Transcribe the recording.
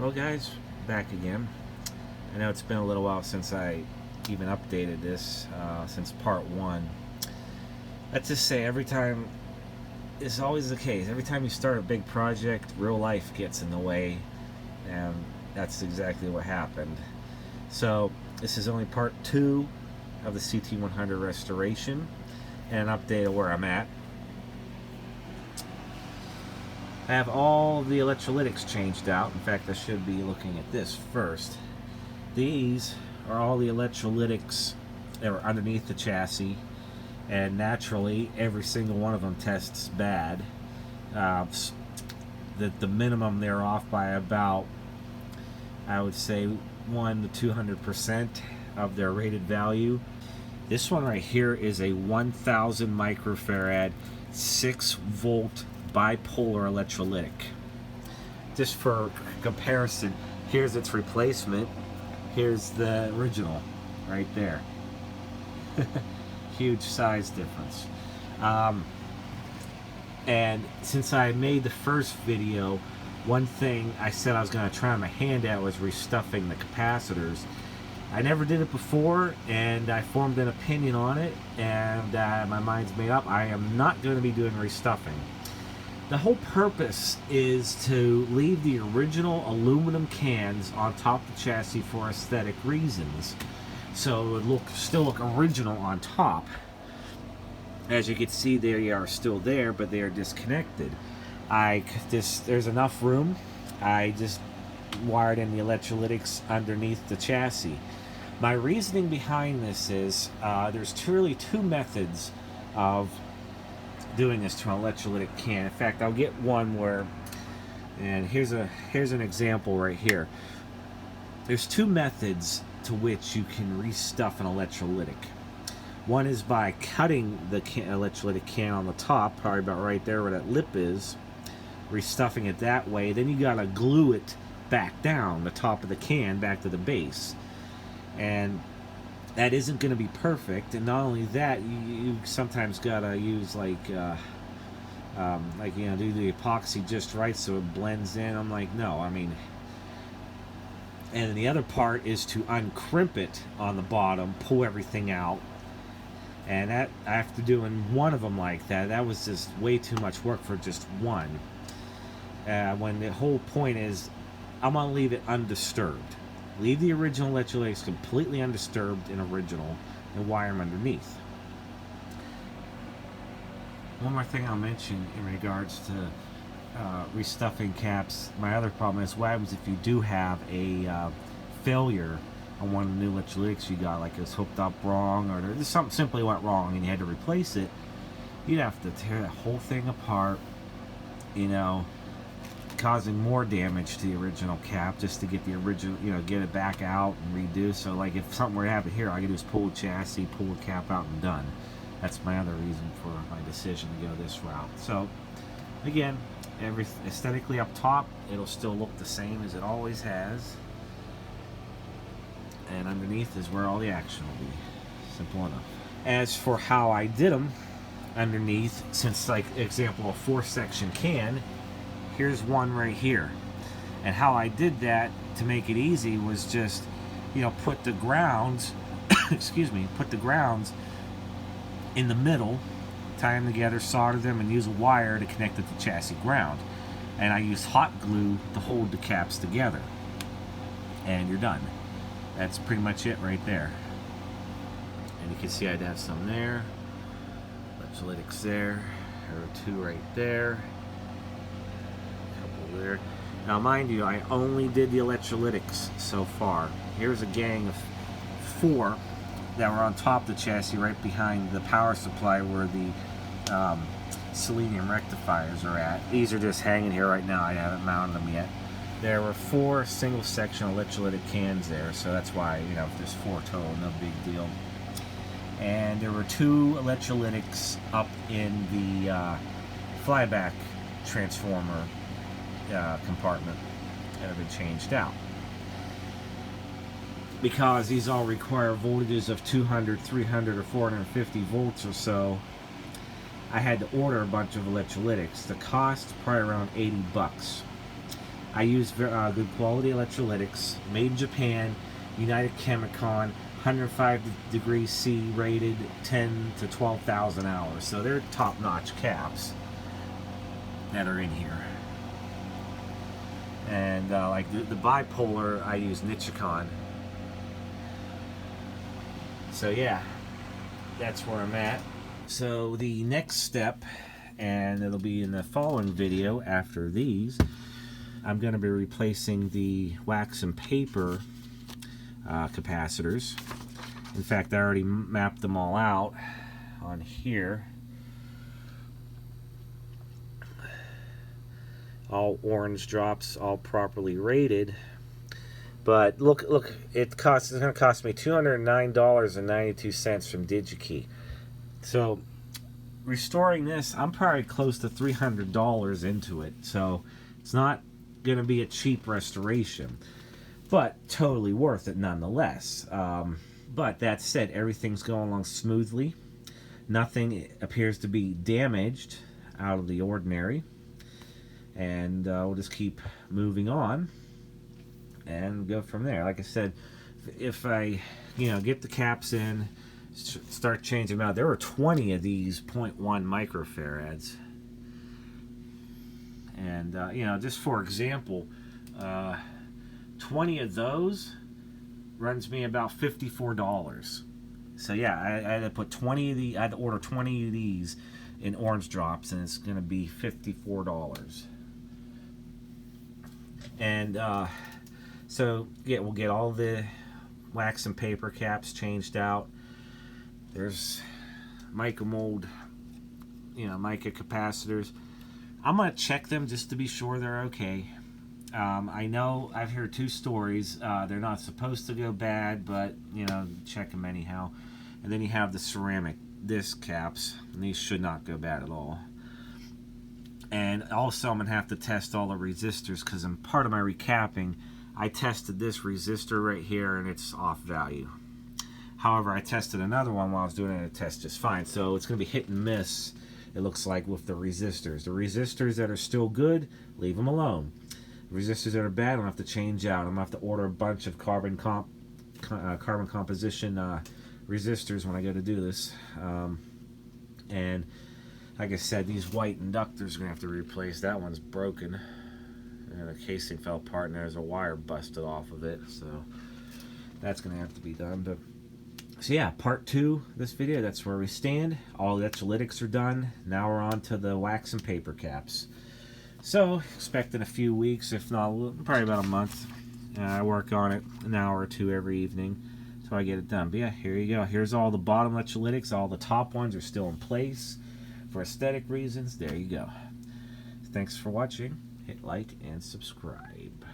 Well guys, back again. I know it's been a little while since I even updated this, since part 1. Let's just say every time, it's always the case, every time you start a big project, real life gets in the way, and that's exactly what happened. So this is only part 2 of the CT-100 restoration, and an update of where I'm at. I have all the electrolytics changed out. In fact, I should be looking at this first. These are all the electrolytics that were underneath the chassis, and naturally every single one of them tests bad. The minimum they're off by about, I would say, 100 to 200% of their rated value. This one right here is a 1000 microfarad 6-volt bipolar electrolytic. Just for comparison, here's its replacement, here's the original right there. Huge size difference. And since I made the first video, one thing I said I was going to try my hand at was restuffing the capacitors. I never did it before, and I formed an opinion on it, and my mind's made up. I am not going to be doing restuffing. The whole purpose is to leave the original aluminum cans on top of the chassis for aesthetic reasons, so it would still look original on top. As you can see, they are still there, but they are disconnected. There's enough room. I just wired in the electrolytics underneath the chassis. My reasoning behind this is there's really two methods of doing this to an electrolytic can. In fact, I'll get one where, and here's an example right here. There's two methods to which you can restuff an electrolytic. One is by cutting the electrolytic can on the top, probably about right there where that lip is, restuffing it that way. Then you gotta glue it back down the top of the can back to the base, and that isn't going to be perfect. And not only that, you sometimes gotta use do the epoxy just right so it blends in. I'm like, no, I mean, and the other part is to uncrimp it on the bottom, pull everything out, and that, after doing one of them like that, that was just way too much work for just one. When the whole point is, I'm gonna leave it undisturbed. Leave the original electrolytics completely undisturbed and original, and wire them underneath. One more thing I'll mention in regards to restuffing caps. My other problem is, what happens if you do have a failure on one of the new electrolytics you got, like it was hooked up wrong, or there's something simply went wrong and you had to replace it. You'd have to tear that whole thing apart, causing more damage to the original cap just to get the original, get it back out and redo. So like if something were to happen here, all I can do is pull the chassis, pull the cap out, and done. That's my other reason for my decision to go this route. So again, aesthetically up top, it'll still look the same as it always has, and underneath is where all the action will be. Simple enough. As for how I did them underneath, since like example a 4-section can, here's one right here, and how I did that to make it easy was just, put the grounds, put the grounds in the middle, tie them together, solder them, and use a wire to connect it to chassis ground. And I used hot glue to hold the caps together, and you're done. That's pretty much it right there. And you can see I'd have some there, electrolytics there, there are 2 right there. There. Now mind you, I only did the electrolytics so far. Here's a gang of 4 that were on top of the chassis right behind the power supply where the selenium rectifiers are at. These are just hanging here right now. I haven't mounted them yet. There were 4 single section electrolytic cans there, so that's why, if there's 4 total, no big deal. And there were 2 electrolytics up in the flyback transformer compartment that have been changed out, because these all require voltages of 200, 300, or 450 volts or so. I had to order a bunch of electrolytics. The cost probably around $80. I use good quality electrolytics, made in Japan, United Chemicon, 105 degrees C rated, 10 to 12,000 hours. So they're top-notch caps that are in here. And like the bipolar, I use Nichicon. So yeah, that's where I'm at. So the next step, and it'll be in the following video after these, I'm going to be replacing the wax and paper capacitors. In fact, I already mapped them all out on here. All orange drops, all properly rated. But look, it's going to cost me $209.92 from DigiKey. So restoring this, I'm probably close to $300 into it. So it's not going to be a cheap restoration, but totally worth it nonetheless. But that said, everything's going along smoothly. Nothing appears to be damaged out of the ordinary. And we'll just keep moving on and go from there. Like I said, if I get the caps in, start changing them out. There were 20 of these 0.1 microfarads. And just for example, 20 of those runs me about $54. So yeah, I had to put 20 of the, I had to order 20 of these in orange drops, and it's going to be $54. And so yeah, we'll get all the wax and paper caps changed out. There's mica mold, mica capacitors. I'm going to check them just to be sure they're okay. I know I've heard two stories. They're not supposed to go bad, but check them anyhow. And then you have the ceramic disc caps, and these should not go bad at all. And also I'm going to have to test all the resistors, because in part of my recapping, I tested this resistor right here and it's off value. However, I tested another one while I was doing it, and it tests just fine. So it's going to be hit and miss, it looks like, with the resistors. The resistors that are still good, leave them alone. The resistors that are bad, I'm going to have to change out. I'm going to have to order a bunch of carbon composition resistors when I go to do this. And like I said, these white inductors are going to have to replace. That one's broken, and the casing fell apart, and there's a wire busted off of it, so that's going to have to be done. But so yeah, part 2 this video, that's where we stand. All the electrolytics are done. Now we're on to the wax and paper caps. So expect in a few weeks, if not probably about a month. I work on it an hour or two every evening so I get it done. But yeah, here you go. Here's all the bottom electrolytics. All the top ones are still in place for aesthetic reasons. There you go. Thanks for watching. Hit like and subscribe.